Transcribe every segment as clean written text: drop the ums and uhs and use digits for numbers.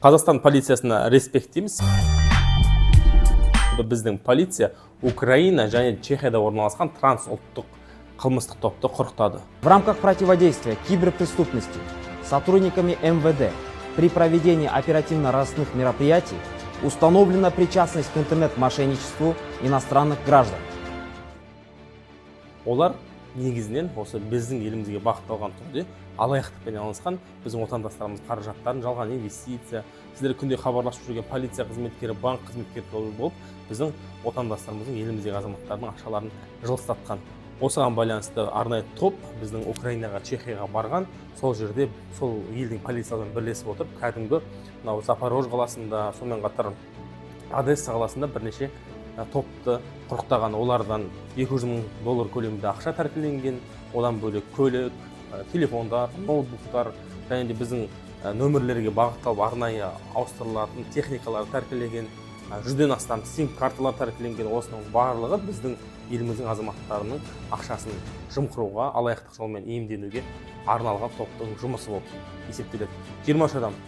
Қазақстан полициясына респект дейміз. Біздің полиция Украина және Чехияда орналасқан трансұлттық қылмыстық топты құрықтады. В рамках противодействия киберпреступности сотрудниками МВД при проведении оперативно-розыскных мероприятий установлена причастность к интернет-мошенничеству иностранных граждан. Олар негізінен осы біздің елімізге бағытталған түрде алаяқтықпен айналысқан біздің отандастарымыз қаражаттарын жалған инвестиция, сіздер күнде хабарласып жүрген полиция қызметкері, банк қызметкері болып, біздің отандастарымыздың еліміздегі азаматтардың ақшаларын жылыстатқан. Осыған байланысты арнайы топ біздің Украинаға, Чехияға барған, сол жерде сол елдің полициясымен бірлесіп отырып, кәдімгі мынау Запорож қаласында, сонымен қатар Одесса қаласында бірнеше топты құрықтаған. Олардан $200,000 көлемінде ақша тәркіленген, одан бөлек көлік, телефондар, ноутбуктар және де біздің нөмірлерге бағытталып арнайы ауыстырылатын техникалар тәркіленген, 100-ден астам сим карталар тәркіленген. Осының барлығы біздің еліміздің азаматтарының ақшасын жымқыруға, алаяқтық жолмен иемденуге арналған топтың жұмысы болып есептеледі. 20 адам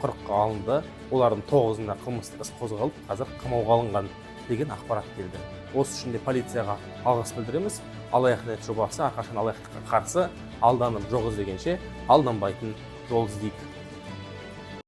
құрыққа алынды. Олардың 9-ында қылмыстық іс қозғалып, қазір қамауға алынған деген ақпарат келді. Осы үшін де полицияға алғыс білдіреміз. Алаяқ-нет жобасы әрқашан алаяқтыққа қарсы, алданып жоқ іздегенше алданбайтын жол іздейік.